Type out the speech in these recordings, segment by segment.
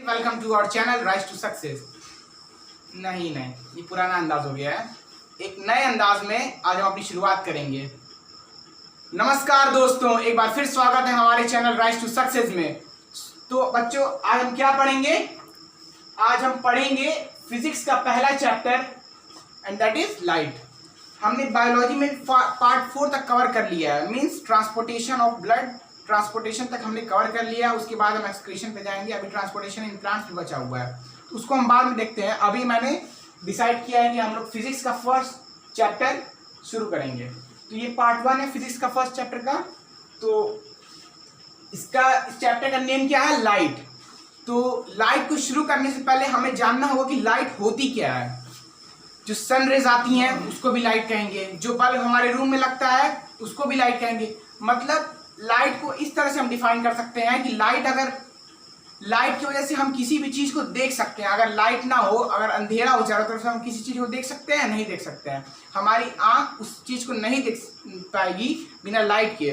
Welcome to our channel rise to success. नहीं, ये पुराना अंदाज हो गया है। एक नए अंदाज में आज हम अपनी शुरुआत करेंगे। नमस्कार दोस्तों, एक बार फिर स्वागत है हमारे चैनल राइज टू सक्सेस में। तो बच्चों, आज हम क्या पढ़ेंगे? आज हम पढ़ेंगे फिजिक्स का पहला chapter and that is light. हमने बायोलॉजी में पार्ट 4 तक कवर कर लिया है, means transportation of blood, transportation तक हमने कवर कर लिया। उसके बाद हम एक्सक्रीशन पे जाएंगे। अभी ट्रांसपोर्टेशन इन प्लांट्स भी बचा हुआ है, तो उसको हम बाद में देखते हैं। अभी मैंने डिसाइड किया है कि हम लोग फिजिक्स का फर्स्ट चैप्टर शुरू करेंगे। तो ये पार्ट 1 है फिजिक्स का फर्स्ट चैप्टर का। तो इस चैप्टर का नेम क्या है? लाइट। तो लाइट को शुरू करने से पहले हमें जानना होगा कि लाइट होती क्या है। जो सन रेज आती हैं उसको भी लाइट कहेंगे, जो बल्ब हमारे रूम में लगता है उसको भी लाइट कहेंगे। मतलब लाइट को इस तरह से हम डिफाइन कर सकते हैं कि लाइट की वजह से हम किसी भी चीज को देख सकते हैं। अगर लाइट ना हो, अगर अंधेरा हो चारों तरफ से, हम किसी चीज को देख सकते हैं? नहीं देख सकते हैं। हमारी आंख उस चीज को नहीं देख पाएगी बिना लाइट के।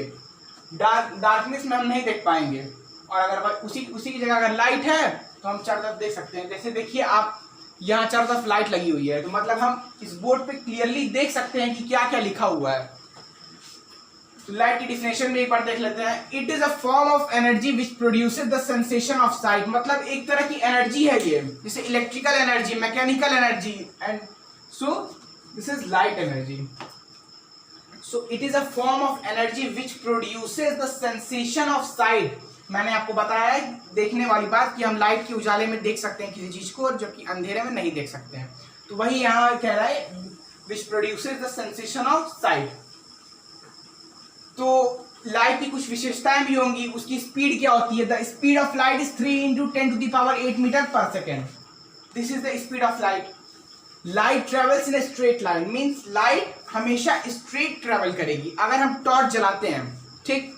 डार्कनेस में हम नहीं देख पाएंगे। और अगर उसी की जगह अगर लाइट है तो हम चारों तरफ देख सकते हैं। जैसे देखिए, आप यहाँ चारों तरफ लाइट लगी हुई है, तो मतलब हम इस बोर्ड पे क्लियरली देख सकते हैं कि क्या क्या लिखा हुआ है। तो लाइट की डिफिनेशन में एक बार देख लेते हैं। It is a form of energy which produces the sensation of site. मतलब एक तरह की एनर्जी है ये, जैसे electrical energy, mechanical energy, and so this is light energy. So it is a form of energy which produces the sensation of site. मैंने आपको बताया है देखने वाली बात कि हम लाइट के उजाले में देख सकते हैं किसी चीज को, जबकि अंधेरे में नहीं देख सकते हैं। तो वही यहाँ कह रहा है, which produces the sensation of site. तो लाइट की कुछ विशेषताएं भी होंगी। उसकी स्पीड क्या होती है? The speed of light is 3 × 10⁸ metre per second. This is the speed of light. Light travels in straight line, means light हमेशा स्ट्रेट ट्रेवल करेगी। अगर हम टॉर्च जलाते हैं, ठीक,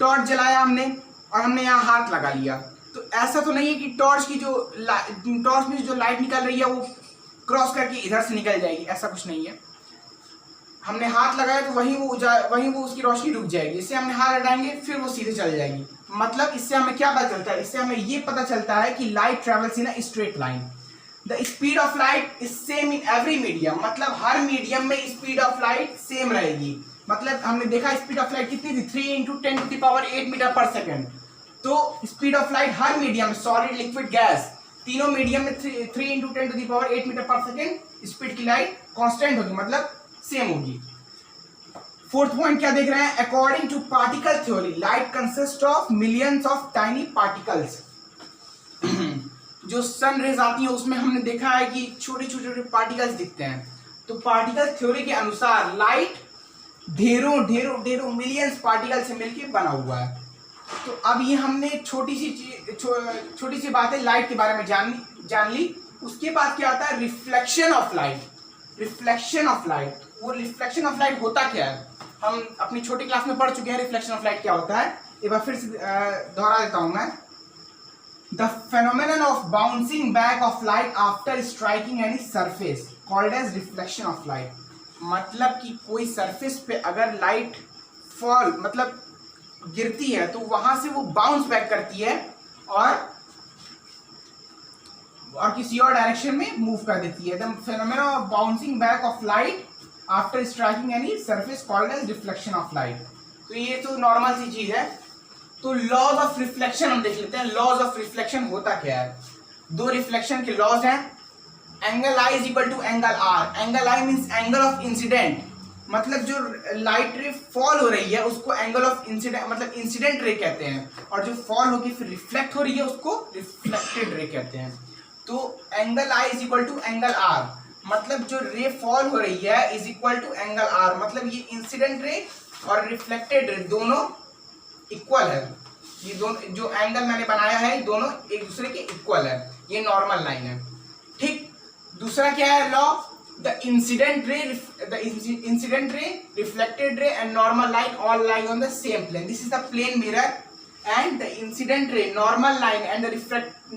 टॉर्च जलाया हमने और हमने यहाँ हाथ लगा लिया, तो ऐसा तो नहीं है कि टॉर्च में जो लाइट निकल रही है वो क्रॉस करके इधर से निकल जाएगी। ऐसा कुछ नहीं है। हमने हाथ लगाया तो वहीं वो उसकी रोशनी रुक जाएगी। इससे हमने हाथ हटाएंगे फिर वो सीधे चल जाएगी। मतलब इससे हमें क्या पता चलता है? इससे हमें ये पता चलता है कि light travels in a straight line. The speed of light is same in every medium. मतलब हर मीडियम में स्पीड ऑफ लाइट सेम रहेगी। मतलब हमने देखा स्पीड ऑफ लाइट कितनी थी? 3 × 10⁸ मीटर पर सेकेंड। तो speed of light her medium, solid, liquid, gas, तीनों मीडियम में 3 × 10⁸ मीटर पर सेकेंड स्पीड की लाइट कांस्टेंट होगी, मतलब सेम होगी। फोर्थ पॉइंट क्या देख रहे हैं? According to particle theory, light consist of millions of tiny particles. जो सन रेज आती है उसमें हमने देखा है कि छोटे छोटे पार्टिकल्स दिखते हैं। तो पार्टिकल थ्योरी के अनुसार लाइट ढेरों मिलियंस पार्टिकल से मिलकर बना हुआ है। तो अब ये हमने छोटी सी बातें लाइट के बारे में जान ली। उसके बाद क्या आता है? Reflection of light. Reflection of light, वो रिफ्लेक्शन ऑफ लाइट होता क्या है? हम अपनी छोटी क्लास में पढ़ चुके हैं रिफ्लेक्शन ऑफ लाइट क्या होता है। एक बार फिर से दोहरा देता हूं मैं। The phenomenon of bouncing back of light after striking any surface called as reflection of light. मतलब कि कोई सरफेस पे अगर लाइट फॉल, मतलब गिरती है, तो वहां से वो बाउंस बैक करती है और किसी और डायरेक्शन में मूव कर देती है। The phenomenon of bouncing back of light after striking any surface called as reflection of light. तो ये तो नॉर्मल सी चीज है। तो लॉज ऑफ रिफ्लेक्शन हम देख लेते हैं। लॉज ऑफ रिफ्लेक्शन होता क्या है? दो रिफ्लेक्शन के लॉज हैं। Angle I is equal to angle R. Angle I means angle of incident. मतलब जो लाइट रे फॉल हो रही है उसको एंगल ऑफ इंसिडेंट, मतलब इंसिडेंट रे कहते हैं। और जो फॉल होगी फिर रिफ्लेक्ट हो रही है उसको रिफ्लेक्टेड रे कहते हैं। तो angle I is equal to angle R, मतलब जो रे फॉल हो रही है is equal to angle R. मतलब ये इंसिडेंट रे और रिफ्लेक्टेड रे दोनों इक्वल है। ये दोनों जो एंगल मैंने बनाया है दोनों एक दूसरे के इक्वल है। ये नॉर्मल लाइन है, ठीक। दूसरा क्या है law? The incident ray, reflected ray and normal light all lie on the same plane. This is the plane mirror and the incident ray, normal line and the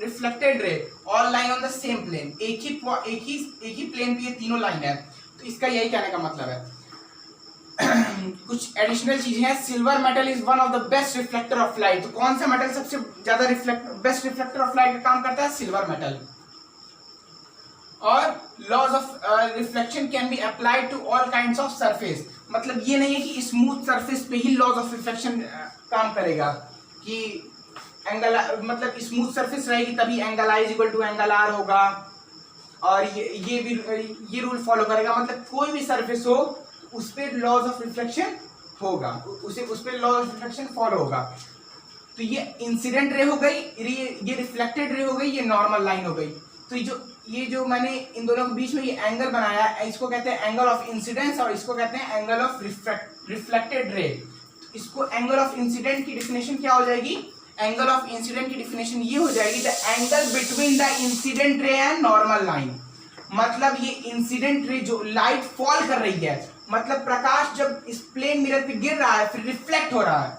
reflected ray all lie on the same plane। एक ही plane पे ये तीनों line है। तो इसका यही कहने का मतलब है। कुछ एडिशनल चीजें हैं। Silver metal is one of the best reflector of light. तो कौन सा मेटल सबसे ज्यादा बेस्ट रिफ्लेक्टर ऑफ लाइट का काम करता है? Silver metal. और laws of reflection can be applied to all kinds of surface. मतलब ये नहीं है कि स्मूथ सरफेस पे ही लॉज ऑफ रिफ्लेक्शन काम करेगा, कि एंगल मतलब स्मूथ सरफेस रहेगी तभी angle I is equal to angle R होगा, और ये रूल फॉलो करेगा। मतलब कोई भी सरफेस हो उस पर लॉज ऑफ रिफ्लेक्शन होगा, उस पर लॉज ऑफ रिफ्लेक्शन फॉलो होगा। तो ये इंसिडेंट रे हो गई, ये रिफ्लेक्टेड रे हो गई, ये नॉर्मल लाइन हो गई। तो ये जो मैंने इन दोनों के बीच में ये एंगल बनाया है, इसको कहते हैं एंगल ऑफ इंसिडेंस और इसको कहते हैं एंगल ऑफ रिफ्लेक्टेड रे। इसको एंगल ऑफ इंसिडेंट की डेफिनेशन क्या हो जाएगी? एंगल ऑफ इंसिडेंट की डेफिनेशन ये हो जाएगी, the angle between the incident रे एंड नॉर्मल लाइन। मतलब ये इंसिडेंट रे जो लाइट फॉल कर रही है, मतलब प्रकाश जब इस प्लेन मिरर पे गिर रहा है फिर रिफ्लेक्ट हो रहा है,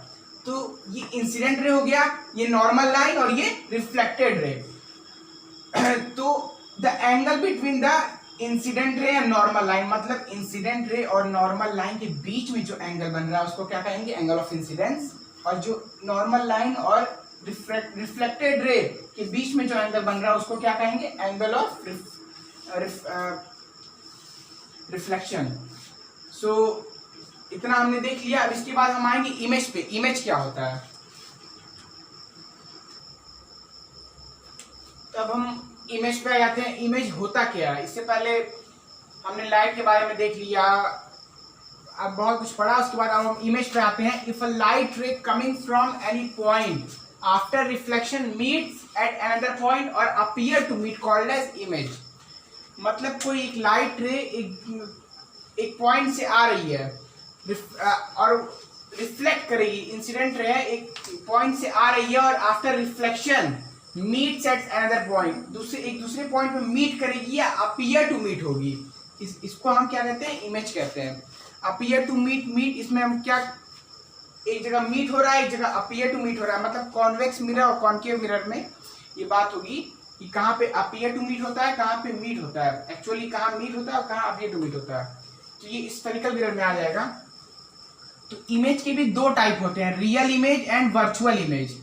तो ये इंसिडेंट रे हो गया, ये नॉर्मल लाइन और ये रिफ्लेक्टेड रे। तो the angle between the incident रे एंड नॉर्मल लाइन, मतलब इंसिडेंट रे और नॉर्मल लाइन के बीच में जो एंगल बन रहा है उसको क्या कहेंगे? Angle of incidence. और जो नॉर्मल लाइन और रिफ्लेक्टेड रे के बीच में जो एंगल बन रहा है उसको क्या कहेंगे? Angle of reflection. सो इतना हमने देख लिया। अब इसके बाद हम आएंगे इमेज पे। इमेज क्या होता है? तब हम इमेज पे आ जाते हैं। इमेज होता क्या है? इससे पहले हमने लाइट के बारे में देख लिया, अब बहुत कुछ पढ़ा। उसके बाद अब हम इमेज पे आते हैं। If a light ray coming from any point after reflection meets at another point or appear to meet called as image. मतलब कोई एक लाइट रे एक पॉइंट से आ रही है और रिफ्लेक्ट करेगी, इंसिडेंट रे है, एक पॉइंट से आ रही है और after reflection meets at another point, एक दूसरे पॉइंट पे मीट करेगी या अपीयर टू मीट होगी। इसको हम क्या कहते हैं? इमेज कहते हैं। अपीयर टू मीट इसमें हम क्या, एक जगह मीट हो रहा है, एक जगह अपीयर टू मीट हो रहा है। मतलब कॉन्वेक्स मिरर और कॉन्केव मिरर में ये बात होगी कि कहाँ पे अपीयर टू मीट होता है, कहाँ पे मीट होता है, एक्चुअली कहाँ मीट होता है और कहाँ अपीयर टू मीट होता है। तो ये स्फेरिकल मिरर में आ जाएगा। तो इमेज के भी दो टाइप होते हैं, real image and virtual image.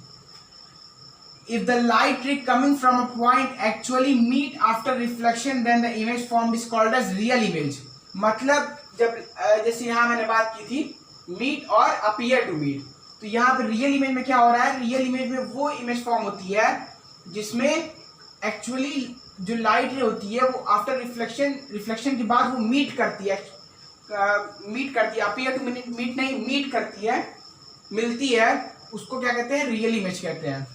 If the light ray coming from a point actually meet after reflection, then the image formed is called as real image। मतलब जब जैसे यहाँ मैंने बात की थी meet और appear to meet, तो यहाँ पे रियल इमेज में क्या हो रहा है? रियल इमेज में वो इमेज फॉर्म होती है जिसमें एक्चुअली जो लाइट रे होती है वो आफ्टर रिफ्लेक्शन के बाद वो मीट करती है, अपीयर टू मीट नहीं, मीट करती है, मिलती है, उसको क्या कहते हैं? रियल इमेज कहते हैं।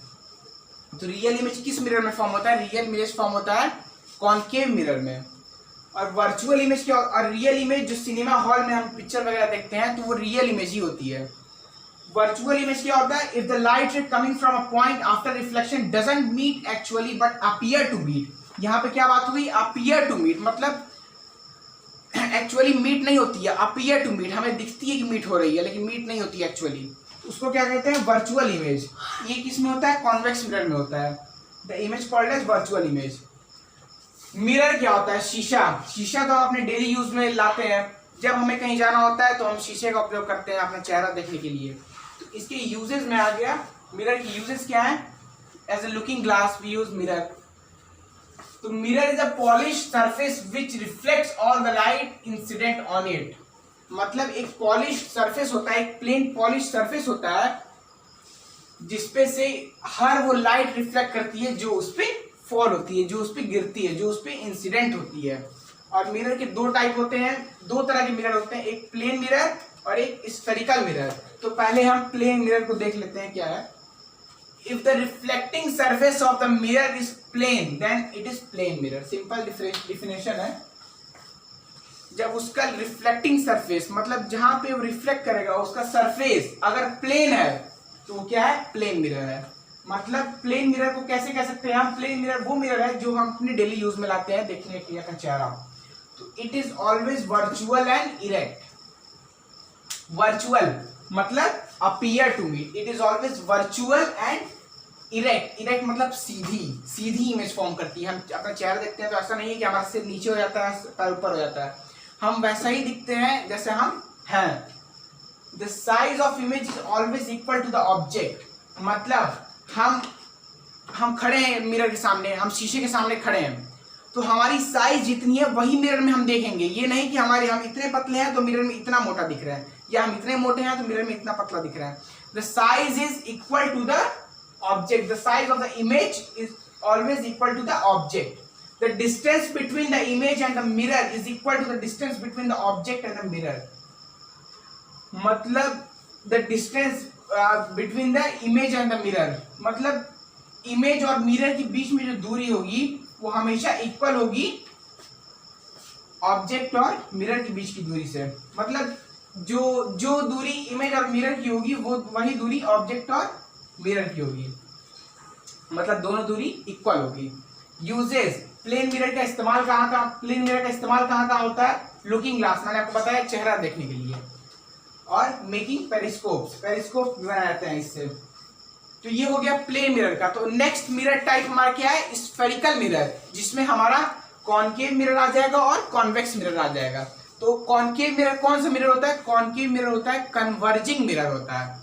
तो रियल इमेज किस मिरर में फॉर्म होता है? रियल इमेज फॉर्म होता है कॉन्केव मिरर में। और वर्चुअल इमेज क्या? और रियल इमेज जो सिनेमा हॉल में हम पिक्चर वगैरह देखते हैं तो वो रियल इमेज ही होती है। वर्चुअल इमेज क्या होता है? If the light ray coming from a point after reflection doesn't meet actually but appear to meet. यहाँ पे क्या बात हुई? अपीयर टू मीट, मतलब एक्चुअली मीट नहीं होती है, अपीयर टू मीट, हमें दिखती है कि मीट हो रही है लेकिन मीट नहीं होती है एक्चुअली। उसको क्या कहते हैं? Virtual image. ये किस में होता है? कॉन्वेक्स मिरर में होता है। The image called as virtual image. Mirror क्या होता है? शीशा। शीशा तो हम अपने डेली यूज में लाते हैं, जब हमें कहीं जाना होता है तो हम शीशे का उपयोग करते हैं अपना चेहरा देखने के लिए। तो इसके यूजेस में आ गया, मिरर की यूजेस क्या है? As a looking glass we use mirror. तो mirror is a polish surface which reflects all the light incident on it. मतलब एक पॉलिश सरफेस होता है, एक प्लेन पॉलिश सरफेस होता है जिसपे से हर वो लाइट रिफ्लेक्ट करती है जो उस पे फॉल होती है, जो उस पे गिरती है, जो उस पे इंसिडेंट होती है। और मिरर के दो टाइप होते हैं, दो तरह के मिरर होते हैं, एक प्लेन मिरर और एक स्फेरिकल मिरर। तो पहले हम प्लेन मिरर को देख लेते हैं क्या है। If the reflecting surface of the mirror is plane then it is plane mirror. Simple definition है। जब उसका रिफ्लेक्टिंग सरफेस, मतलब जहां पे वो रिफ्लेक्ट करेगा उसका सरफेस अगर प्लेन है तो क्या है? प्लेन मिरर है। मतलब प्लेन मिरर को कैसे कह सकते हैं हम? प्लेन मिरर वो मिरर है जो हम अपने डेली यूज में लाते हैं देखने के लिए अपना चेहरा। तो it is always virtual and erect. Virtual मतलब appear to meet, it is always virtual and erect. Erect मतलब सीधी इमेज फॉर्म करती है। हम अपना चेहरा देखते हैं तो ऐसा नहीं है कि हमारा सिर नीचे हो जाता है, पैर ऊपर हो जाता है, हम वैसा ही दिखते हैं जैसे हम हैं। The size of image is always equal to the object. मतलब हम खड़े हैं मिरर के सामने, हम शीशे के सामने खड़े हैं, तो हमारी साइज जितनी है वही मिरर में हम देखेंगे। ये नहीं कि हम इतने पतले हैं तो मिरर में इतना मोटा दिख रहा है, या हम इतने मोटे हैं तो मिरर में इतना पतला दिख रहा है। The size is equal to the object, the size of the image is always equal to the object. The distance between the image and the mirror is equal to the distance between the object and the mirror. मतलब the distance between the image and the mirror, मतलब image और mirror के बीच में जो दूरी होगी वो हमेशा इक्वल होगी ऑब्जेक्ट और मिरर के बीच की दूरी से। मतलब जो दूरी इमेज और मिरर की होगी वो वही दूरी ऑब्जेक्ट और मिरर की होगी, मतलब दोनों दूरी इक्वल होगी। यूजेस, प्लेन मिरर का इस्तेमाल प्लेन मिरर का इस्तेमाल कहाँ होता है? लुकिंग ग्लास, मैंने आपको बताया चेहरा देखने के लिए, और मेकिंग पेरिस्कोप बनाए जाते हैं इससे। तो ये हो गया प्लेन मिरर का। तो नेक्स्ट मिरर टाइप हमारा क्या है? स्फेरिकल मिरर, जिसमें हमारा कॉनकेव मिरर आ जाएगा और कॉन्वेक्स मिरर आ जाएगा। तो कॉनकेव मिरर कौन सा मिरर होता है? कॉनकेव मिरर होता है कन्वर्जिंग मिरर होता है,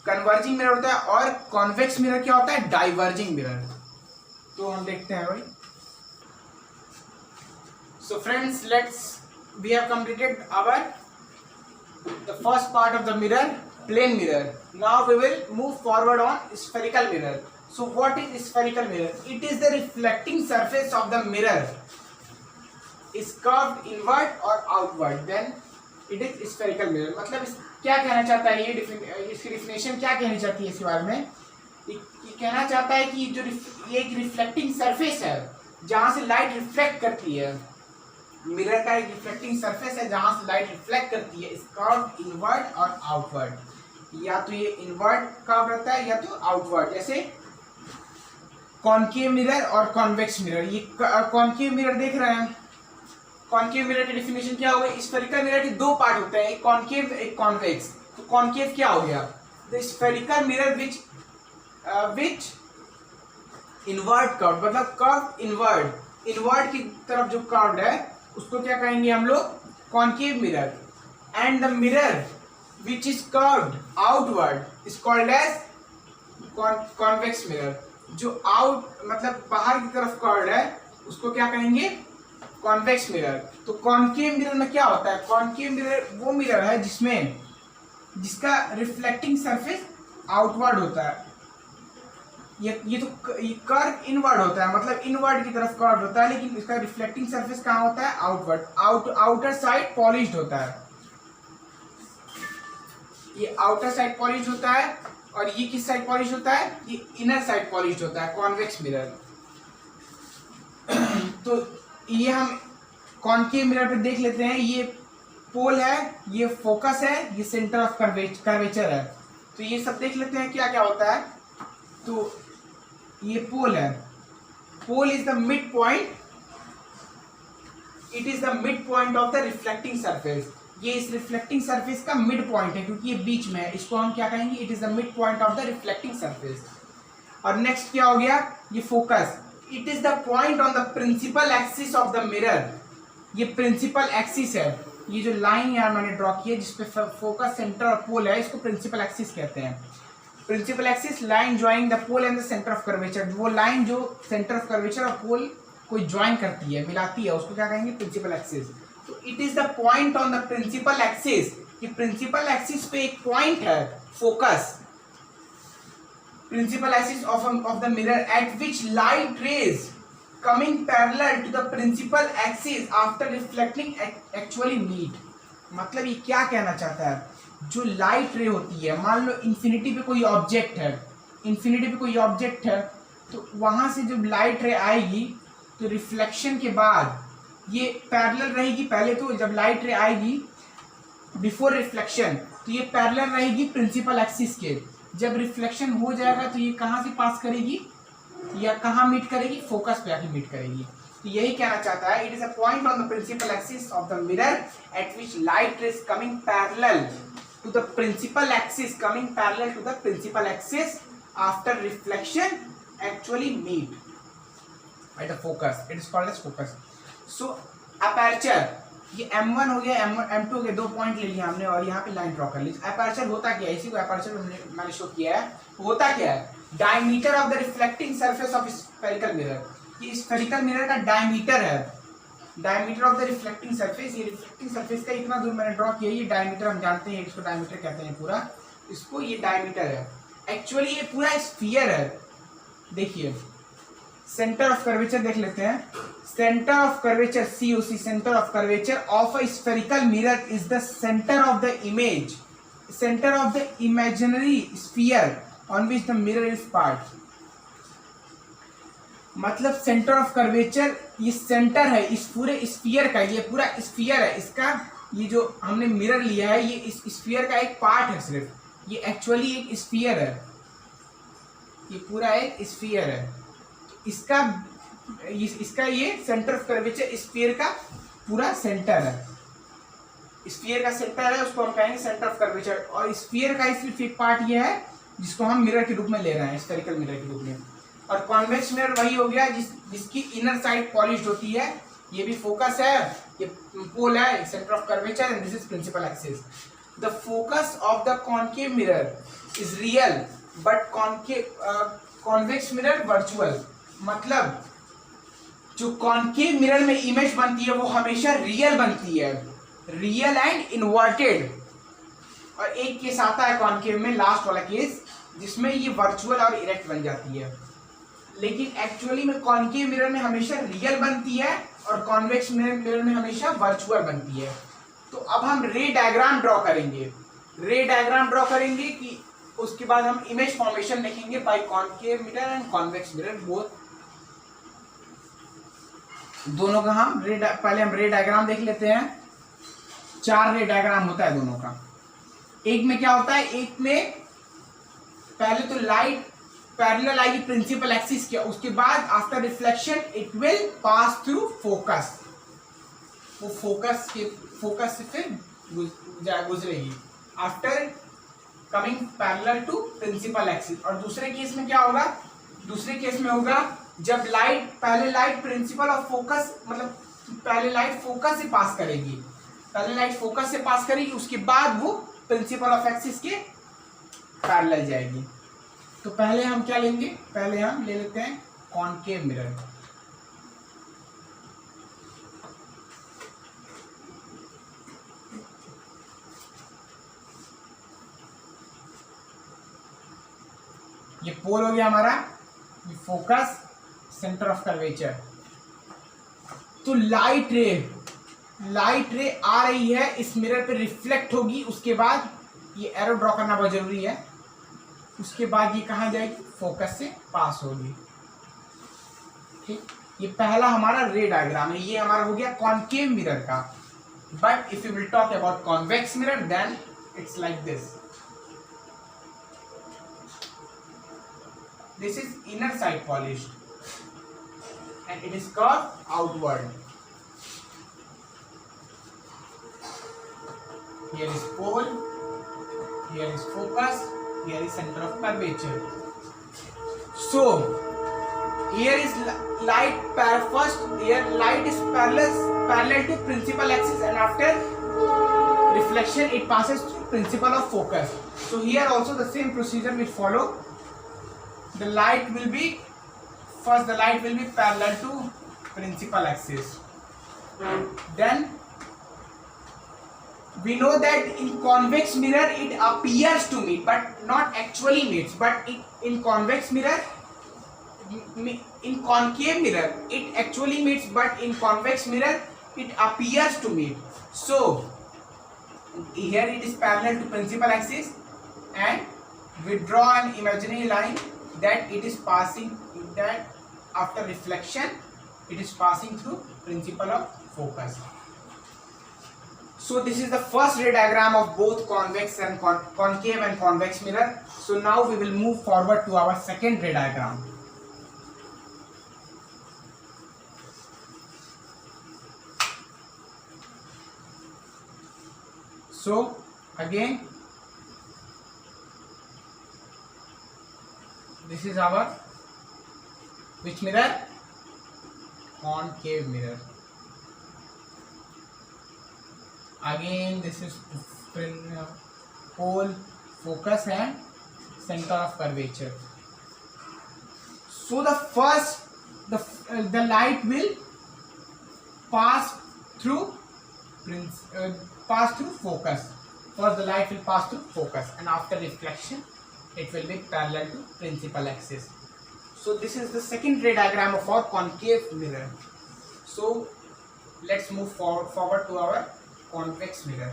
कन्वर्जिंग मिरर होता है। और कॉन्वेक्स मिरर क्या होता है? Diverging mirror. तो हम देखते हैं भाई। So friends, we have completed our the first part of the mirror, plane mirror. Now we will move forward on spherical mirror. So what is spherical mirror? It is the reflecting surface of the mirror is curved inward or outward, then it is spherical mirror. मतलब क्या कहना चाहता है ये इसकी definition क्या कहनी चाहती है इसके बारे में? ये कहना चाहता है कि जो ये एक रिफ्लेक्टिंग सरफेस है जहां से लाइट रिफ्लेक्ट करती है। मिरर का एक रिफ्लेक्टिंग सरफेस है जहां से लाइट रिफ्लेक्ट करती है। कर्व इनवर्ड और आउटवर्ड, या तो ये इनवर्ड कर्व रहता है या तो आउटवर्ड, जैसे कॉनकेव मिरर और कॉन्वेक्स मिरर। ये कॉनकेव मिरर देख रहे हैं, कॉनकेव मिरर की डिफिनेशन क्या होगी? स्फेरिकल मिरर के दो पार्ट होते हैं, एक कॉनकेव एक कॉन्वेक्स। तो कॉनकेव क्या हो गया? The spherical mirror which inward curve, मतलब कर्व इनवर्ड की तरफ जो कर्व है उसको क्या कहेंगे हम लोग? Concave mirror. And the mirror which is curved outward is called as convex mirror. जो मतलब बाहर की तरफ कर्व्ड है उसको क्या कहेंगे? Convex mirror. तो कॉनकेव मिरर में क्या होता है? कॉनकेव मिरर वो मिरर है जिसका रिफ्लेक्टिंग सरफेस आउटवर्ड होता है। ये तो कर्व इनवर्ड होता है, मतलब इनवर्ड की तरफ कर्व होता है, लेकिन इसका रिफ्लेक्टिंग सरफेस कहाँ होता है? आउटवर्ड। आउटर साइड पॉलिश्ड होता है, ये आउटर साइड पॉलिश्ड होता है। और ये किस साइड पॉलिश होता है? ये इनर साइड पॉलिश्ड होता है, कॉन्वेक्स मिरर। तो ये हम कॉनकेव मिरर पे देख लेते हैं। ये पोल है, ये फोकस है, ये सेंटर ऑफ कर्वेचर है। तो ये सब देख लेते हैं क्या क्या होता है। तो ये पोल है, pole is the mid point, it is the mid point of the reflecting surface. ये इस रिफ्लेक्टिंग सरफेस का मिड पॉइंट है क्योंकि ये बीच में है, इसको हम क्या कहेंगे? It is the mid point of the reflecting surface. और नेक्स्ट क्या हो गया? ये focus, it is the point on the principal axis of the mirror. ये प्रिंसिपल एक्सिस है, ये जो लाइन यार मैंने ड्रॉ की है जिसपे फोकस, सेंटर और पोल है, इसको प्रिंसिपल एक्सिस कहते हैं। Principal axis line joining the pole and the centre of curvature. वो लाइन जो सेंटर ऑफ कर्वेचर और पोल को ज्वाइन करती है, मिलाती है, उसको क्या कहेंगे? Principal axis. तो it is the point on the principal axis. कि प्रिंसिपल एक्सिस पे एक पॉइंट है focus, principal axis of the mirror at which light rays coming parallel to the principal axis after reflecting actually meet। मतलब ये क्या कहना चाहता है? जो लाइट रे होती है, मान लो इन्फिनिटी पे कोई ऑब्जेक्ट है, इन्फिनिटी पे कोई ऑब्जेक्ट है, तो वहां से जब लाइट रे आएगी तो रिफ्लेक्शन के बाद ये पैरेलल रहेगी। पहले तो जब लाइट रे आएगी बिफोर रिफ्लेक्शन तो ये पैरेलल रहेगी प्रिंसिपल एक्सिस के। जब रिफ्लेक्शन हो जाएगा तो ये कहाँ से पास करेगी या कहाँ मीट करेगी? फोकस पे आके मीट करेगी। तो यही कहना चाहता है, it is a point on the principal axis of the mirror at which light rays coming parallel to the principal axis, coming parallel to the principal axis after reflection actually meet at the focus. It is called as focus. So aperture, ये M1 हो गया, M2 हो गया, 2 point ले लिया हमने और यहाँ पे लाइन ड्रॉ कर ली। एपर्चर होता क्या है, इसी को एपर्चर मैंने शो किया है। होता क्या है, diameter of the reflecting surface of spherical mirror. ये स्फेरिकल मिरर का डायमीटर है, diameter of the reflecting surface. ये रिफ्लेक्टिंग सरफेस का इतना दूर मैंने ड्रॉ किया, ये डायमीटर हम जानते हैं, इसको डायमीटर कहते हैं पूरा, इसको ये डायमीटर है। एक्चुअली ये पूरा स्फीयर है। देखिए सेंटर ऑफ कर्वेचर देख लेते हैं। Centre of curvature COC, centre of curvature of a spherical mirror is the centre of the image, centre of the imaginary sphere on which the mirror is part. मतलब centre of curvature ये centre है इस पूरे sphere का, ये पूरा sphere है इसका। ये जो हमने मिरर लिया है ये इस स्फीयर का एक पार्ट है सिर्फ, ये एक्चुअली एक स्फीयर है, ये पूरा एक स्फीयर है। इसका ये सेंटर ऑफ कर्वेचर स्फीयर का पूरा सेंटर है, स्फीयर का सेंटर है, उसको हम कहेंगे सेंटर ऑफ कर्वेचर। और स्फीयर का सिर्फ एक पार्ट ये है जिसको हम मिरर के रूप में ले रहे हैं, स्फेरिकल मिरर के रूप में। और कॉन्वेक्स मिरर वही हो गया जिसकी इनर साइड पॉलिश्ड होती है। ये भी फोकस है, ये पोल है, centre of curvature, and this is principal axis. The focus of the concave mirror is real but convex mirror virtual. मतलब जो कॉन्केव मिरर में इमेज बनती है वो हमेशा रियल बनती है, रियल एंड इन्वर्टेड। और एक केस आता है कॉन्केव में, लास्ट वाला केस, जिसमें ये वर्चुअल और इरेक्ट बन जाती है। लेकिन एक्चुअली में कॉन्केव मिरर में हमेशा रियल बनती है और कॉन्वेक्स मिरर में हमेशा वर्चुअल बनती है। तो अब हम रे डायग्राम ड्रॉ करेंगे, रे डायग्राम ड्रॉ करेंगे कि उसके बाद हम इमेज फॉर्मेशन देखेंगे by concave mirror and convex mirror both, दोनों का हम पहले हम रे डायग्राम देख लेते हैं। 4 रे डायग्राम होता है दोनों का। एक में क्या होता है, एक में पहले तो लाइट पैरेलल आएगी प्रिंसिपल एक्सिस के, उसके बाद after reflection it will pass through focus, वो फोकस से फिर गुजरेगी after coming parallel to principal axis. और दूसरे केस में क्या होगा, दूसरे केस में होगा जब पहले लाइट प्रिंसिपल ऑफ फोकस, मतलब पहले लाइट फोकस से पास करेगी, पहले लाइट फोकस से पास करेगी, उसके बाद वो प्रिंसिपल ऑफ एक्सिस के पैरेलल जाएगी। तो पहले हम क्या लेंगे, पहले हम ले लेते हैं कॉन्केव मिरर। ये पोल हो गया हमारा, ये फोकस, सेंटर ऑफ कर्वेचर। तो लाइट रे आ रही है, इस मिरर पे रिफ्लेक्ट होगी, उसके बाद ये एरो ड्रॉ करना बहुत जरूरी है, उसके बाद ये कहाँ जाएगी, फोकस से पास होगी। ठीक, ये पहला हमारा रे डायग्राम है, ये हमारा हो गया कॉन्केव मिरर का। But if you will talk about convex mirror then it's like this. This is inner side polished and it is curved outward. Here is pole, here is focus, here is center of curvature. So here is light first, here light is parallel to principal axis, and after reflection it passes through principal of focus. So here also the same procedure will follow. The light will be parallel to principal axis. Then we know that in convex mirror it appears to meet but not actually meets, but in convex mirror, in concave mirror it actually meets, but in convex mirror it appears to meet. So here it is parallel to principal axis and we draw an imaginary line that it is passing, that after reflection it is passing through principal of focus. So this is the first ray diagram of both convex and concave and convex mirror. So now we will move forward to our second ray diagram. So again this is our which mirror, concave mirror. Again, this is pole, focus and center of curvature. So the first, the light will pass through focus. First the light will pass through focus, and after reflection it will be parallel to principal axis. So this is the second ray diagram of our concave mirror. So let's move forward to our convex mirror.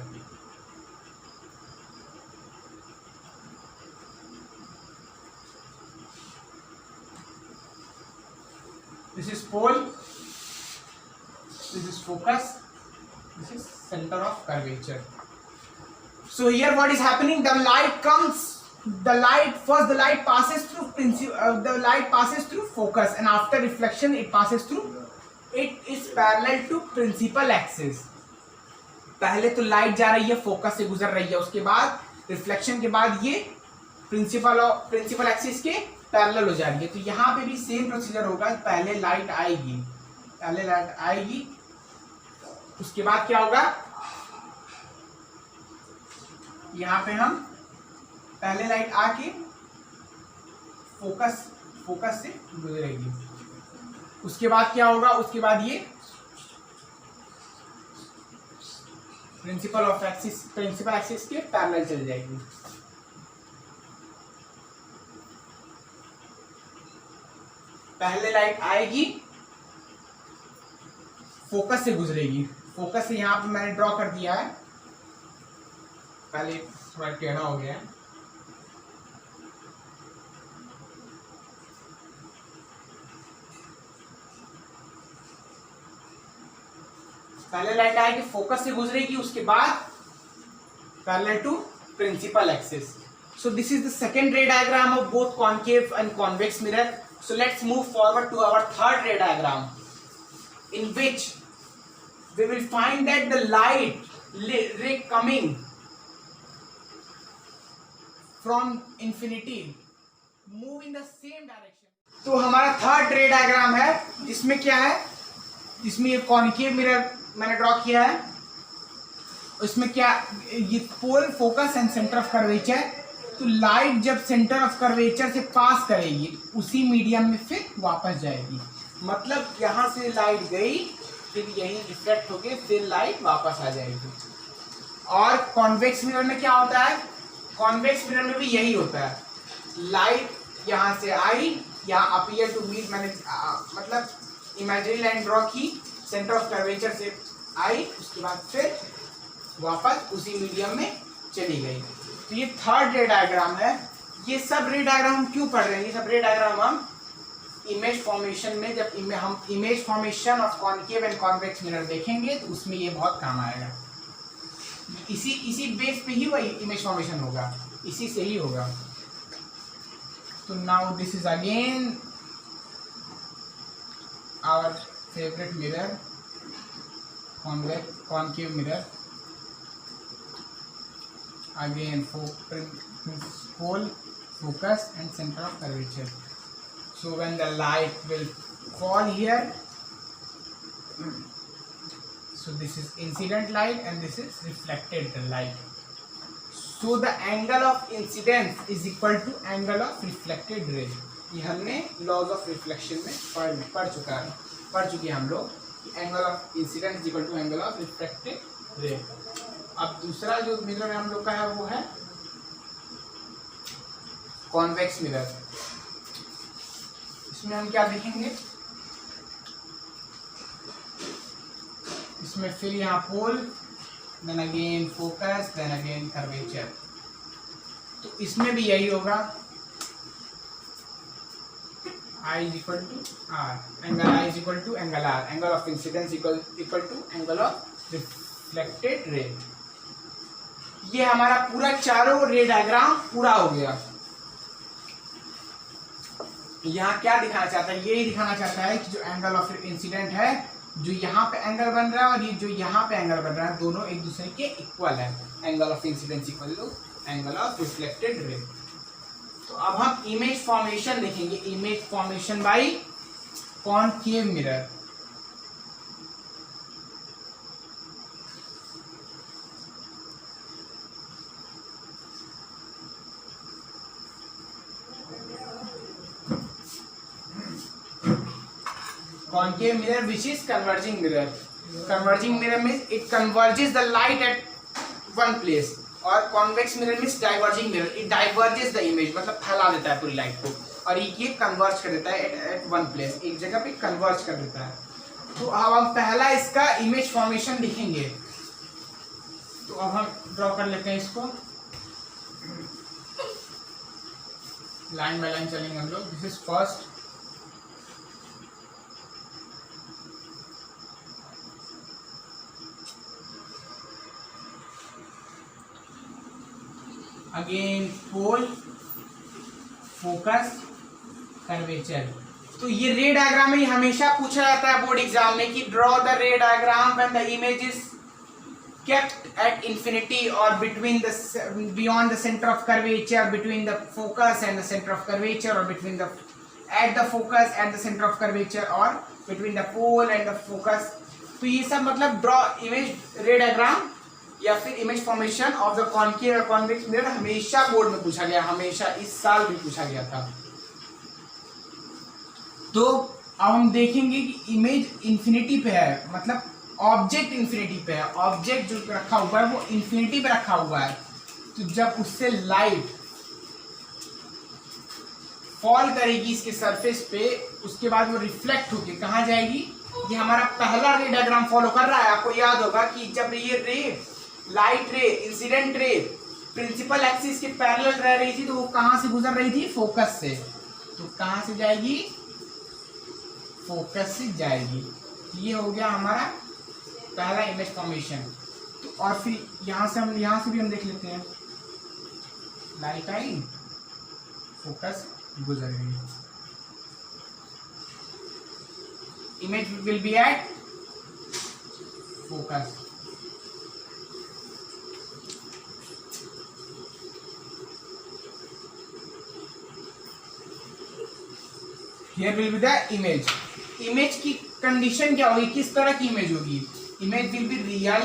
This is pole, this is focus, this is center of curvature. So here what is happening? The light passes through focus, and after reflection it is parallel to principal axis. पहले तो light जा रही है, focus से गुजर रही है, उसके बाद रिफ्लेक्शन के बाद ये प्रिंसिपल एक्सिस के पैरेलल हो जा रही है. तो यहाँ पे भी सेम प्रोसीजर होगा. पहले लाइट आएगी, उसके बाद क्या होगा, यहाँ पे हम पहले लाइट आके फोकस से गुजरेगी. उसके बाद क्या होगा, उसके बाद ये प्रिंसिपल एक्सिस के पैरेलल चल जाएगी. पहले लाइट आएगी, फोकस से गुजरेगी. फोकस से यहाँ पे मैंने ड्रॉ कर दिया है, पहले थोड़ा टेढ़ा हो गया है. पहले लाइट आएगी, फोकस से गुजरेगी, उसके बाद parallel to principal axis. So this is the second ray diagram of both concave and convex mirror. So let's move forward to our third ray diagram, in which we will find that the light ray coming from infinity move in the same direction. तो हमारा third रे diagram है, जिसमें क्या है, जिसमें ये concave mirror मैंने ड्रॉ किया है. उसमें क्या, ये pole, focus and centre of curvature. तो लाइट जब सेंटर ऑफ कर्वेचर से पास करेगी, उसी मीडियम में फिर वापस जाएगी. मतलब यहाँ से लाइट गई, फिर यहीं रिफ्लेक्ट होके फिर लाइट वापस आ जाएगी. और कॉन्वेक्स मिरर में क्या होता है, कॉन्वेक्स मिरर में भी यही होता है. लाइट यहाँ से आई, यहाँ अपीयर टू मीट, मैंने मतलब इमेजिनरी लाइन ड्रॉ की, सेंटर ऑफ कर्वेचर से आई, उसके बाद फिर वापस उसी मीडियम में चली गई. तो ये थर्ड रे डायग्राम है. ये सब रे डायग्राम हम क्यों पढ़ रहे हैं, ये सब रे डायग्राम हम इमेज फॉर्मेशन में, जब हम image formation of concave and convex mirror देखेंगे तो उसमें ये बहुत काम आएगा. इसी बेस पे ही वही इमेज फॉर्मेशन होगा, इसी से ही होगा. तो now this is again our favourite mirror, concave mirror. Again pole, focus and center of curvature. So when the light will fall here, so this is incident light and this is reflected light. So the angle of incidence is equal to angle of reflected ray. ये हमने laws of reflection में पढ़ चुके हैं हम लोग. Angle of incidence is equal to angle of reflected ray. अब दूसरा जो मिरर हम लोग का है वो है कॉन्वेक्स मिरर. इसमें हम क्या देखेंगे, इसमें फिर यहाँ pole, then again focus, then again curvature. तो इसमें भी यही होगा, I is equal to R, angle I is equal to angle R, angle of incidence equal to angle of reflected ray. ये हमारा पूरा चारों रे डायग्राम पूरा हो गया. यहाँ क्या दिखाना चाहता है, यही दिखाना चाहता है कि जो एंगल ऑफ इंसिडेंट है, जो यहाँ पे एंगल बन रहा है और ये जो यहाँ पे एंगल बन रहा है, दोनों एक दूसरे के इक्वल है. Angle of incidence equal to angle of reflected ray. तो अब हम इमेज फॉर्मेशन देखेंगे, image formation by concave mirror. concave mirror which is converging mirror. Converging mirror means it converges the light at one place, और convex mirror means diverging mirror, it diverges the image, मतलब फैला देता है पूरी light को, और ये converge कर देता है at one place, एक जगह पे कन्वर्ज कर देता है। तो अब हम पहला इसका इमेज फॉर्मेशन लिखेंगे। तो अब हम ड्रॉ कर लेते हैं इसको, लाइन बाय लाइन चलेंगे हम लोग। This is first, again pole, focus, curvature. तो ये रे डायग्राम में हमेशा पूछा जाता है बोर्ड एग्जाम में कि ड्रॉ द रे diagram when the image is kept at infinity or between the beyond the center of curvature, between the focus and the center of curvature, or between the at the focus and the center of curvature, or between the pole and the focus। तो ये सब मतलब draw image रे diagram या फिर image formation of the concave और convex mirror हमेशा board में पूछा गया, हमेशा, इस साल भी पूछा गया था। तो अब हम देखेंगे कि इमेज इंफिनिटी पे है, मतलब ऑब्जेक्ट इंफिनिटी पे है, ऑब्जेक्ट जो रखा हुआ है वो इंफिनिटी पे रखा हुआ है। तो जब उससे लाइट फॉल करेगी इसके सरफेस पे, उसके बाद वो रिफ्लेक्ट होके कहाँ जाएगी, ये हमारा पहला रे डायग्राम फॉलो कर रहा है। आपको याद होगा कि जब ये रे, लाइट रे, इंसिडेंट रे प्रिंसिपल एक्सिस के पैरेलल रह रही थी, तो वो कहाँ से गुजर रही थी, फोकस से। तो कहाँ से जाएगी, फोकस से जाएगी। ये हो गया हमारा पहला इमेज फॉर्मेशन। तो और फिर यहाँ से भी हम देख लेते हैं, लाइट आई, फोकस गुजर गई, image will be at focus. Here will be the image. Image की कंडीशन क्या होगी, किस तरह की इमेज होगी, image will be real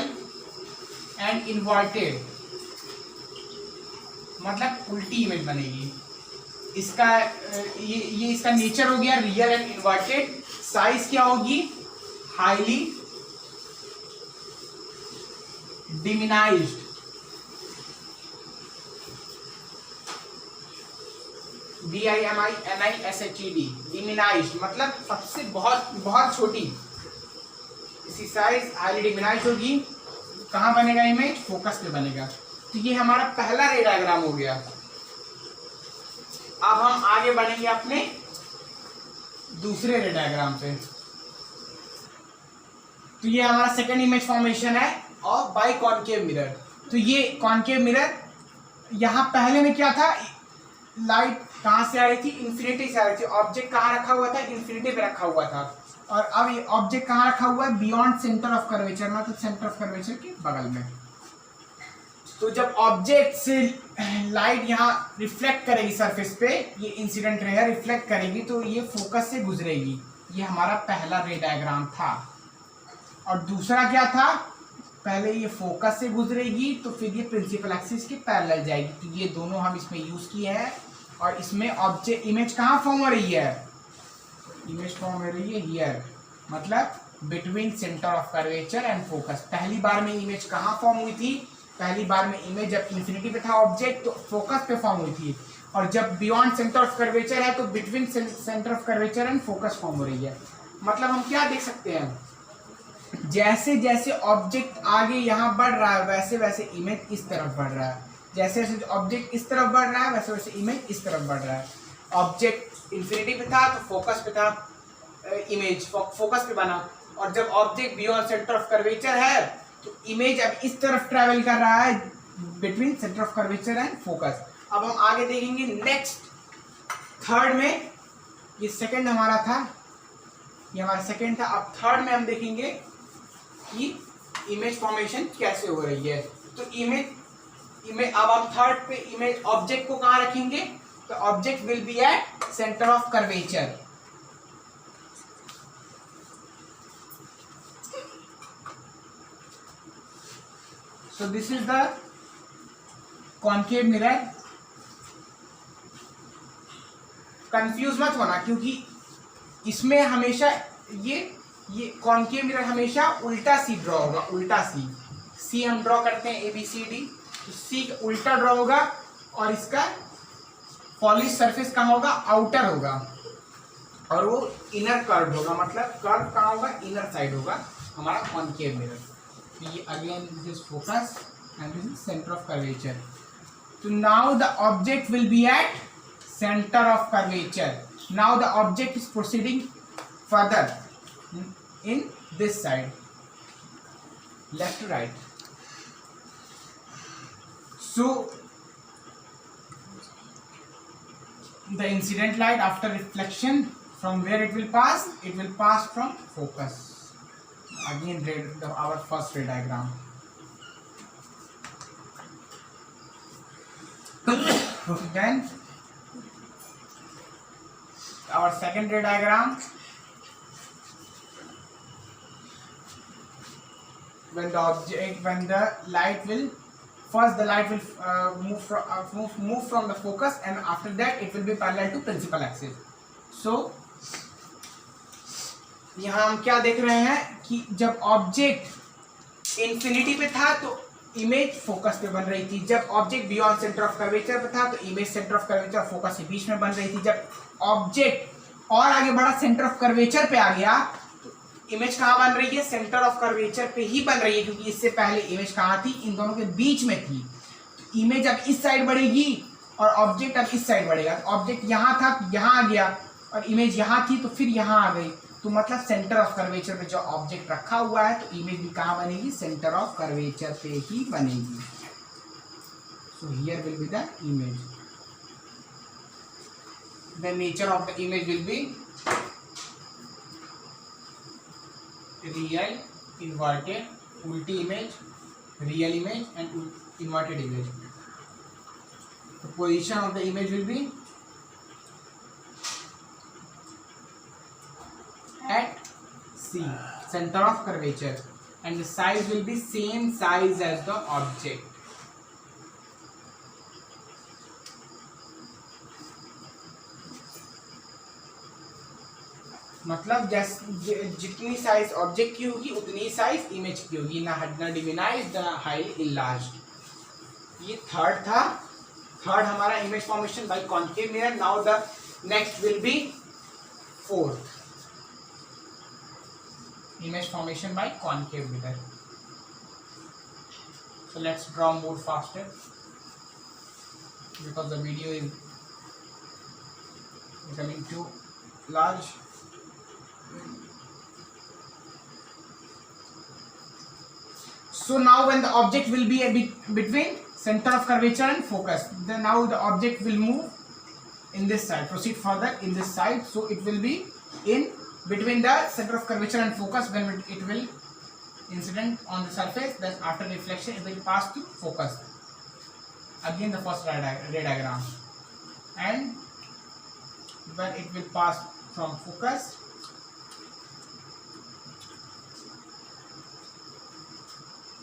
and inverted, मतलब उल्टी इमेज बनेगी। इसका ये इसका नेचर हो गया रियल एंड इन्वर्टेड। साइज क्या होगी, हाईली डिमिनाइज्ड, DIMINISHED, डिमिनाइज्ड मतलब सबसे बहुत छोटी। इसी साइज हाईली डिमिनाइज्ड होगी, कहाँ बनेगा इमेज, फोकस पे बनेगा। तो ये हमारा पहला रे डायग्राम हो गया। अब हम आगे बढ़ेंगे अपने दूसरे रे डायग्राम पे। तो ये हमारा सेकंड इमेज फॉर्मेशन है ऑफ बाई कॉनकेव मिरर। तो ये कॉनकेव मिरर, यहाँ पहले में क्या था, लाइट कहाँ से आ रही थी, इन्फिनिटी से आ रही थी। ऑब्जेक्ट कहाँ रखा हुआ था, इन्फिनिटी पे रखा हुआ था। और अब ये ऑब्जेक्ट कहाँ रखा हुआ है, बियॉन्ड सेंटर ऑफ कर्वेचर, मतलब सेंटर ऑफ कर्वेचर के बगल में। तो जब ऑब्जेक्ट से लाइट यहाँ रिफ्लेक्ट करेगी सरफेस पे, ये इंसिडेंट रे है, रिफ्लेक्ट करेगी, तो ये फोकस से गुजरेगी। ये हमारा पहला रे डायग्राम था। और दूसरा क्या था, पहले ये फोकस से गुजरेगी, तो फिर ये प्रिंसिपल एक्सिस के पैरेलल जाएगी। तो ये दोनों हम इसमें यूज किए हैं। और इसमें ऑब्जेक्ट इमेज कहाँ फॉर्म हो रही है, इमेज फॉर्म हो रही है हियर, मतलब between centre of curvature and focus. पहली बार में इमेज कहाँ फॉर्म हुई थी, पहली बार में इमेज जब इंफिनिटी पे था ऑब्जेक्ट, तो फोकस पे फॉर्म हुई थी। और जब बियॉन्ड सेंटर ऑफ कर्वेचर है, तो between centre of curvature and focus form हो रही है। मतलब हम क्या देख सकते हैं, जैसे जैसे ऑब्जेक्ट आगे यहाँ बढ़ रहा है, वैसे वैसे इमेज इस तरफ बढ़ रहा है। जैसे जैसे ऑब्जेक्ट इस तरफ बढ़ रहा है, वैसे वैसे इमेज इस तरफ बढ़ रहा है। ऑब्जेक्ट इंफिनिटी पे था तो फोकस पे था, इमेज फोकस पे बना। और जब object beyond centre of curvature है, तो इमेज अब इस तरफ ट्रैवल कर रहा है, between centre of curvature and focus. अब हम आगे देखेंगे नेक्स्ट थर्ड में, ये सेकंड हमारा था, ये हमारा सेकंड था। अब थर्ड में हम देखेंगे कि इमेज फॉर्मेशन कैसे हो रही है। तो इमेज अब हम थर्ड पे इमेज ऑब्जेक्ट को कहाँ रखेंगे, तो object will be at centre of curvature. So this is the concave mirror. Confuse मत होना, क्योंकि इसमें हमेशा ये कॉनकेव मिरर हमेशा उल्टा सी ड्रॉ होगा, उल्टा सी हम ड्रॉ करते हैं ABCD, तो सी उल्टा ड्रॉ होगा और इसका पॉलिश सरफेस कहाँ होगा, आउटर होगा, और वो इनर कर्व होगा, मतलब कर्व कहाँ होगा, इनर साइड होगा हमारा कॉनकेव मिरर। तो ये again this is focus and this is centre of curvature. तो now the object will be at centre of curvature. Now the object is proceeding further in this side, left to right. So the incident light after reflection, from where it will pass? It will pass from focus. Again our first ray diagram. Then our second ray diagram. When the light will first the light will move from the focus, and after that it will be parallel to principal axis. So यहाँ हम क्या देख रहे हैं कि जब object infinity पे था तो इमेज फोकस पे बन रही थी, जब object beyond centre of curvature पे था तो इमेज सेंटर ऑफ कर्वेचर और फोकस के बीच में बन रही थी, जब ऑब्जेक्ट और आगे बढ़ा सेंटर ऑफ कर्वेचर पे आ गया इमेज कहाँ बन रही है, सेंटर ऑफ कर्वेचर पे ही बन रही है, क्योंकि इससे पहले इमेज कहाँ थी, इन दोनों के बीच में थी। तो इमेज अब इस साइड बढ़ेगी और ऑब्जेक्ट अब इस साइड बढ़ेगा। तो ऑब्जेक्ट यहाँ था तो यहाँ आ गया, और इमेज यहाँ थी तो फिर यहाँ आ गई, तो मतलब सेंटर ऑफ कर्वेचर पे जो ऑब्जेक्ट रखा हुआ है तो इमेज भी कहाँ बनेगी, सेंटर ऑफ कर्वेचर पे ही बनेगी। So here will be the image. The nature of the image will be real, inverted, उल्टी image, real image and inverted image. The position of the image will be at C, center of curvature, and the size will be same size as the object. मतलब जितनी size object की होगी उतनी size image की होगी, ना डिमिनाइज ना highly enlarged. ये थर्ड था, थर्ड हमारा image formation bye concave mirror. Now the next will be fourth, image formation by concave mirror. So let's draw more faster because the video is becoming too large. So now when the object will be a bit between center of curvature and focus, then now the object will move in this side, proceed further in this side, so it will be in between the center of curvature and focus. When it will incident on the surface, then after reflection it will pass to focus. Again the first ray diagram, and when it will pass from focus,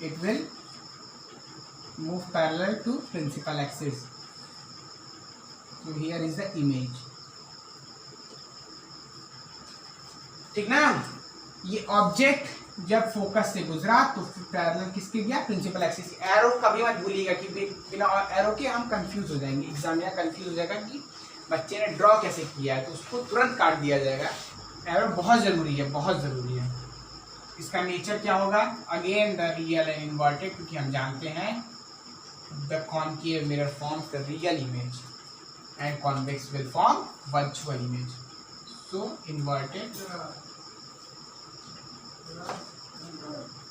it will move parallel to principal axis. So here is the image. ठीक ना। ये object जब focus से गुजरा तो parallel किसके गया, principal axis. Arrow कभी मत भूलिएगा कि बिना एरो के हम कंफ्यूज हो जाएंगे, एग्जाम में कंफ्यूज हो जाएगा कि बच्चे ने ड्रॉ कैसे किया है, तो उसको तुरंत काट दिया जाएगा। एरो बहुत ज़रूरी है, बहुत ज़रूरी है। इसका नेचर क्या होगा, again the real and inverted, क्योंकि हम जानते हैं the concave mirror forms the real image and convex will form virtual image. So inverted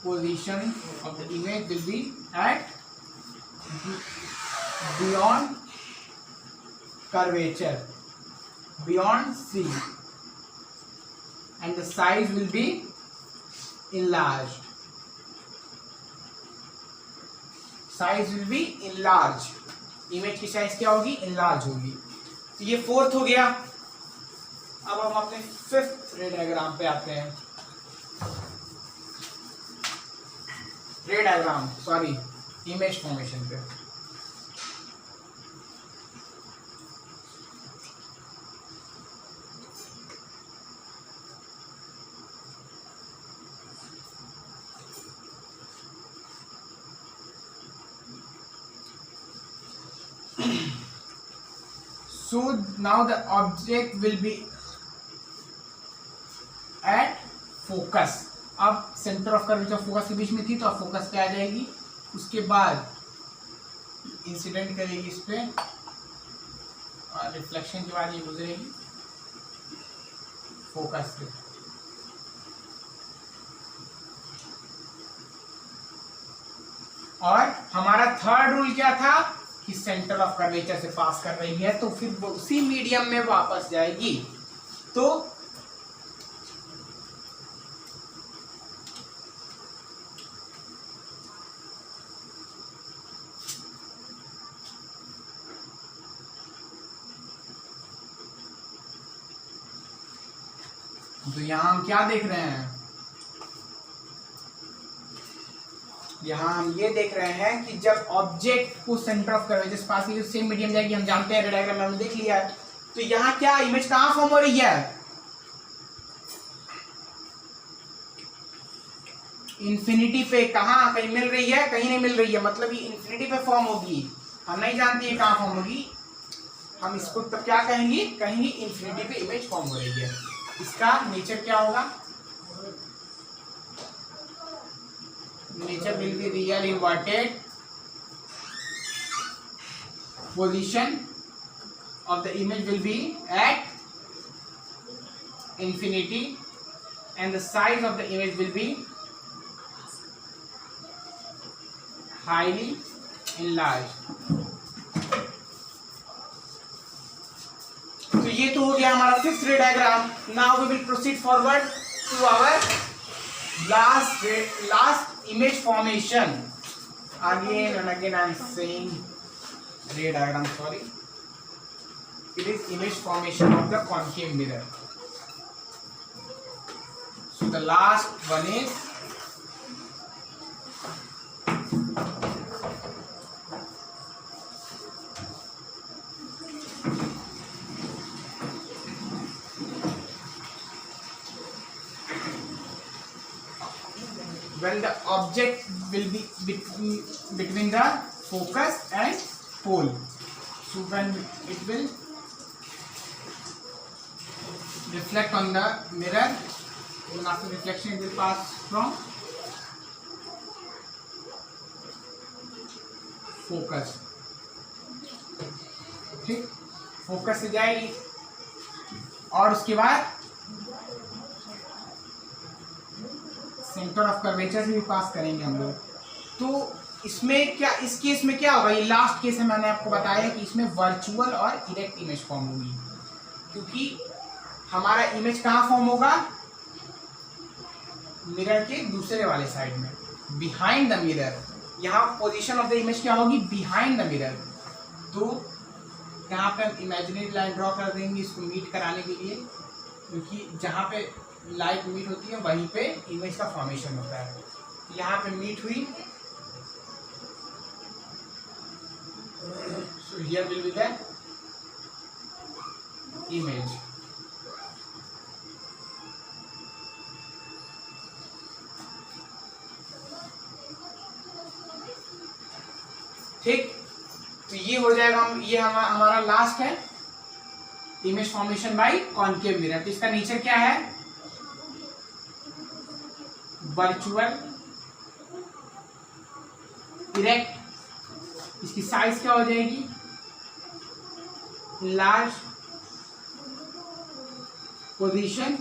position of the image will be at beyond curvature, beyond C, and the size will be enlarged. Size will be enlarged. Image की size क्या होगी, enlarge होगी। तो ये fourth हो गया। अब हम अपने फिफ्थ रे डायग्राम पे आते हैं। रे डायग्राम सॉरी इमेज फॉर्मेशन पे। So now the object will be at focus. अब सेंटर ऑफ कर्वेचर फोकस के बीच में थी तो अब फोकस पे आ जाएगी, उसके बाद इंसिडेंट करेगी इस पे और रिफ्लेक्शन के बाद ये गुजरेगी फोकस पे। और हमारा थर्ड रूल क्या था कि सेंटर ऑफ कर्वेचर से पास कर रही है तो फिर वो उसी मीडियम में वापस जाएगी। तो यहां हम क्या देख रहे हैं, यहां हम ये देख रहे हैं कि जब ऑब्जेक्ट को सेंटर ऑफ कर्वेचर से पास की सेम मीडियम जाएगी, हम जानते हैं, डायग्राम में हमने देख लिया है। तो यहां क्या इमेज कहां फॉर्म हो रही है, इंफिनिटी पे। कहां, कहीं मिल रही है, कहीं नहीं मिल रही है, मतलब ये इंफिनिटी पे फॉर्म होगी। हम नहीं जानते ये कहां फॉर्म होगी, हम इसको तब क्या कहेंगे, कहेंगे इंफिनिटी पे इमेज फॉर्म हो रही है। इसका नेचर क्या होगा, nature will be real inverted position of the image will be at infinity and the size of the image will be highly enlarged. तो ये तो हो गया हमारा fifth ray diagram. Now we will proceed forward to our last image formation. Again and again I am saying ray diagram, sorry. It is image formation of the concave mirror. So the last one is when the object will be between the focus and pole. So when it will reflect on the mirror, then after reflection it will pass from focus. ठीक, focus से जाएगी और उसके बाद centre of curvature से भी पास करेंगे हम लोग। तो इसमें क्या, इस केस में क्या होगा, ये लास्ट केस है, मैंने आपको बताया कि इसमें वर्चुअल और इरेक्ट इमेज फॉर्म होगी। क्योंकि हमारा इमेज कहाँ फॉर्म होगा, मिरर के दूसरे वाले साइड में, बिहाइंड द मिरर। यहाँ पोजीशन ऑफ द इमेज क्या होगी, बिहाइंड द मिरर। तो यहाँ पे हम इमेजिनरी लाइन ड्रॉ कर देंगे इसको मीट कराने के लिए, क्योंकि जहाँ पे लाइट मीट होती है वहीं पे इमेज का फॉर्मेशन होता है। यहाँ पे मीट हुई, so here will be the image. ठीक, तो ये हो जाएगा, ये हमारा लास्ट है image formation by concave mirror. तो इसका नेचर क्या है, वर्चुअल, इरेक्ट। इसकी साइज क्या हो जाएगी, large, position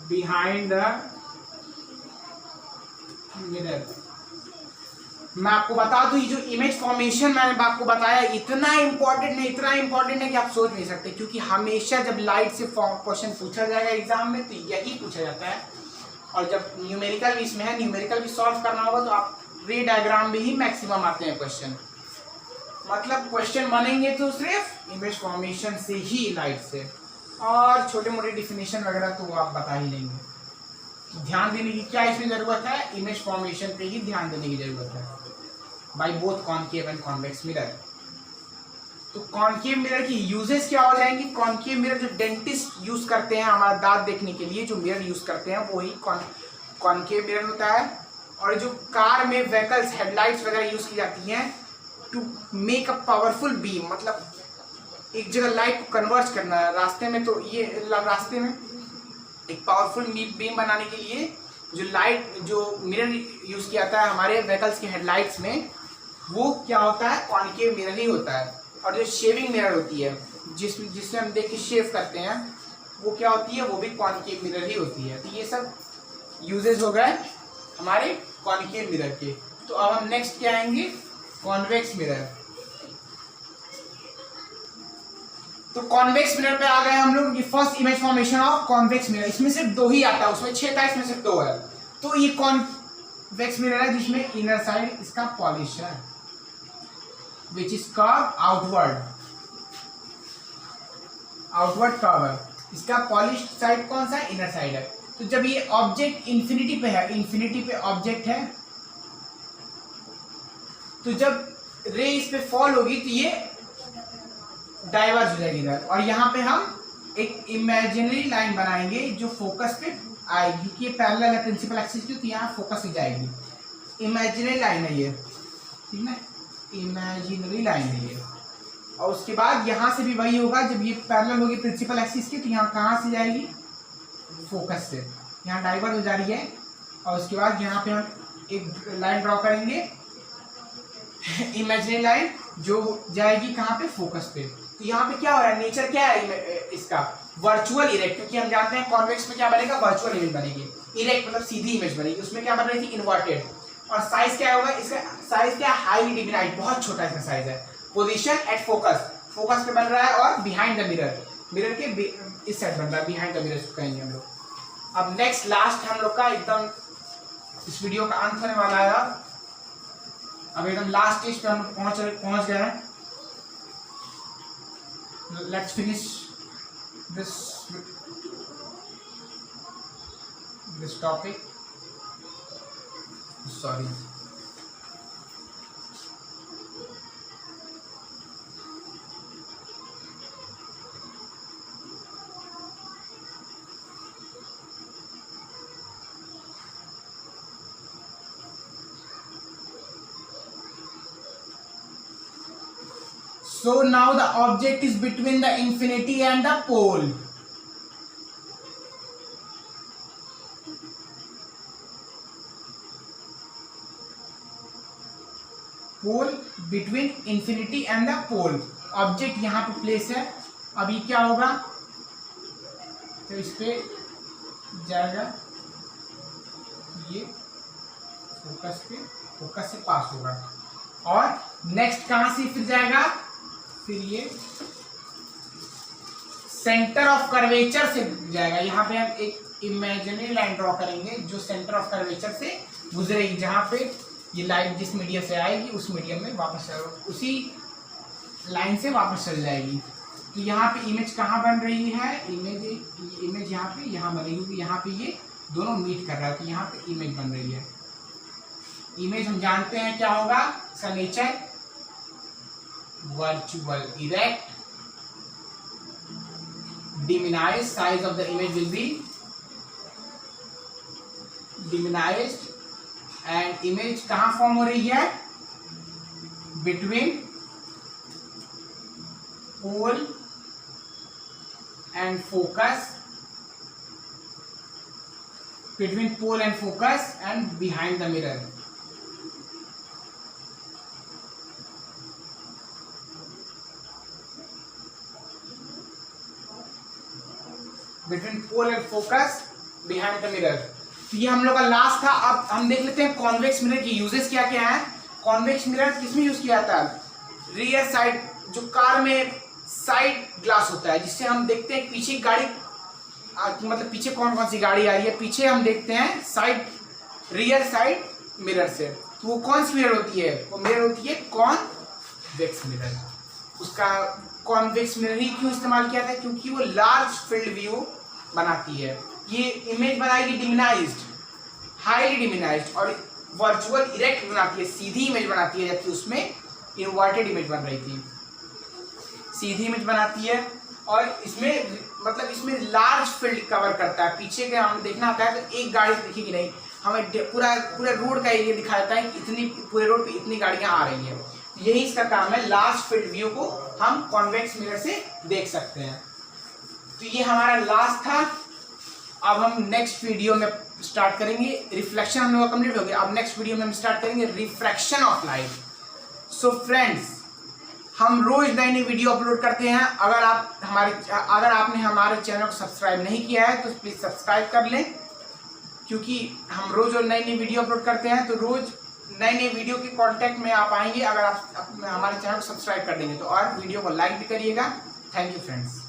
behind the mirror. मैं आपको बता दूं, ये जो इमेज फॉर्मेशन मैंने आपको बताया इतना इंपॉर्टेंट है, इतना इंपॉर्टेंट है कि आप सोच नहीं सकते। क्योंकि हमेशा जब लाइट से क्वेश्चन पूछा जाएगा एग्जाम में तो यही पूछा जाता है। और जब न्यूमेरिकल भी इसमें है, न्यूमेरिकल भी सॉल्व करना होगा तो आप रे डायग्राम में ही मैक्सिमम आते हैं क्वेश्चन। मतलब क्वेश्चन बनेंगे तो सिर्फ इमेज फॉर्मेशन से ही, लाइट से, और छोटे मोटे डिफिनेशन वगैरह तो आप बता ही लेंगे। ध्यान देने की क्या इसमें जरूरत है, इमेज फॉर्मेशन पे ही ध्यान देने की जरूरत है by both concave and convex mirror. तो कॉनकेव मिरर की यूजेस क्या हो जाएंगी, कॉनकेव मिरर जो डेंटिस्ट यूज करते हैं हमारा दांत देखने के लिए, जो मिरर यूज करते हैं वही कॉनकेव मिरर होता है। और जो कार में व्हीकल्स हेडलाइट्स वगैरह यूज की जाती हैं to make a powerful beam, मतलब एक जगह लाइट को कन्वर्ट करना है रास्ते में, तो ये रास्ते में एक पावरफुल बीम बनाने के लिए जो लाइट जो मिरर यूज किया जाता है हमारे व्हीकल्स के हेडलाइट्स में, वो क्या होता है, कॉनकेव मिरर ही होता है। और जो शेविंग मिरर होती है जिससे हम देख के शेव करते हैं, वो क्या होती है, वो भी कॉनकेव मिरर ही होती है। तो ये सब यूजेस हो गए हमारे कॉनकेव मिरर के। तो अब हम नेक्स्ट क्या आएंगे, कॉन्वेक्स मिरर। तो कॉन्वेक्स मिरर पे आ गए हम लोग। ये first image formation of convex mirror, इसमें सिर्फ 2 ही आता है, उसमें 6 था, इसमें सिर्फ 2 है। तो ये कॉन्वेक्स मिरर है जिसमें इनर साइड इसका पॉलिश है, which is curve outward curve, इसका पॉलिश साइड कौन सा है, इनर साइड है। तो जब ये ऑब्जेक्ट इंफिनिटी पे है, इंफिनिटी पे ऑब्जेक्ट है, तो जब रे इस पे फॉल होगी तो ये डाइवर्ज हो जाएगी इधर, और यहाँ पे हम एक इमेजिनरी लाइन बनाएंगे जो फोकस पे आएगी, कि ये पैरेलल है प्रिंसिपल एक्सिस की, तो यहाँ फोकस पे जाएगी। इमेजिनरी लाइन है ये, ठीक है, इमेजिनरी लाइन है ये। और उसके बाद यहाँ से भी वही होगा, जब ये पैरेलल होगी प्रिंसिपल एक्सिस की, तो यहाँ कहाँ से जाएगी, फोकस से, यहाँ डाइवर्ज हो जा रही है। और उसके बाद यहाँ पे हम एक लाइन ड्रॉ करेंगे, इमेजिनरी लाइन, जो जाएगी कहाँ पे, फोकस पे। तो यहाँ पे क्या हो रहा है, नेचर क्या है इसका, वर्चुअल इरेक्ट, क्योंकि हम जानते हैं कॉन्वेक्स में क्या बनेगा, वर्चुअल इमेज बनेगी। इरेक्ट मतलब सीधी इमेज बनेगी, उसमें क्या बन रही थी, इन्वर्टेड। और साइज क्या होगा, इसका साइज क्या, हाईली डिफाइंड, बहुत छोटा इसका साइज है। पोजीशन एट फोकस, फोकस पे बन रहा है, और बिहाइंड द मिरर, मिरर के इस साइड बन रहा है, बिहाइंड द मिरर कहेंगे हम लोग। अब नेक्स्ट लास्ट हम लोग का एकदम इस वीडियो का अंत होने वाला है। अब एकदम लास्ट स्टेज पे हम पहुंच गए हैं। Let's finish this topic, sorry. So now the object is between the infinity and the pole. Pole between infinity and the pole. Object यहाँ पे प्लेस है। अब ये क्या होगा, तो इस पे जाएगा, ये फोकस से पास होगा, और नेक्स्ट कहां से फिर जाएगा, फिर ये सेंटर ऑफ कर्वेचर से जाएगा। यहाँ पे हम एक इमेजिनरी लाइन ड्रॉ करेंगे जो सेंटर ऑफ कर्वेचर से गुजरेगी, जहां पे ये लाइट जिस मीडियम से आएगी उस मीडियम में वापस उसी लाइन से वापस चल जाएगी। तो यहाँ पे इमेज कहाँ बन रही है, इमेज यहाँ पे बनेगी, क्योंकि यहाँ पे ये दोनों मीट कर रहा है, तो यहाँ पे इमेज बन रही है। इमेज हम जानते हैं क्या होगा, इसका nature virtual erect, diminished, size of the image will be diminished, and image कहाँ फॉर्म हो रही है, between pole and focus, between pole and focus and behind the mirror. Between pole and focus behind the mirror. तो ये हम लोग का last था। अब हम देख लेते हैं कॉन्वेक्स मिरर की यूजेस क्या क्या है। कॉन्वेक्स मिरर किसमें यूज किया जाता है, रियर साइड, जो कार में साइड ग्लास होता है, जिससे हम देखते हैं पीछे गाड़ी, मतलब पीछे कौन कौन सी गाड़ी आ रही है, पीछे हम देखते हैं साइड, रियर साइड मिरर से। तो वो कौन सी मिरर होती है, वो मिरर होती है कॉन्वेक्स मिरर। उसका कॉन्वेक्स मिरर ही क्यों इस्तेमाल किया था, क्योंकि वो लार्ज फील्ड व्यू बनाती है। ये इमेज बनाएगी डिमिनाइज्ड, हाईली डिमिनाइज्ड, और वर्चुअल इरेक्ट बनाती है, सीधी इमेज बनाती है, जबकि उसमें इन्वर्टेड इमेज बन रही थी। सीधी इमेज बनाती है, और इसमें मतलब इसमें लार्ज फील्ड कवर करता है। पीछे के हमें देखना होता है तो एक गाड़ी दिखेगी नहीं, हमें पूरा रोड का एरिया दिखा देता है कि इतनी पूरे रोड पे इतनी गाड़ियां आ रही हैं। यही इसका काम है, लास्ट फील्ड व्यू को हम कॉन्वेक्स मिरर से देख सकते हैं। तो ये हमारा लास्ट था। अब हम नेक्स्ट वीडियो में स्टार्ट करेंगे, रिफ्लेक्शन हम लोग कंप्लीट हो गया। अब नेक्स्ट वीडियो में हम स्टार्ट करेंगे refraction of light. So friends, हम रोज नई नई वीडियो अपलोड करते हैं। अगर आपने हमारे चैनल को सब्सक्राइब नहीं किया है तो प्लीज सब्सक्राइब कर लें, क्योंकि हम रोज और नई नई वीडियो अपलोड करते हैं। तो रोज नई नई वीडियो के कांटेक्ट में आप आएंगे अगर आप हमारे चैनल को सब्सक्राइब कर देंगे तो। और वीडियो को लाइक भी करिएगा। Thank you friends.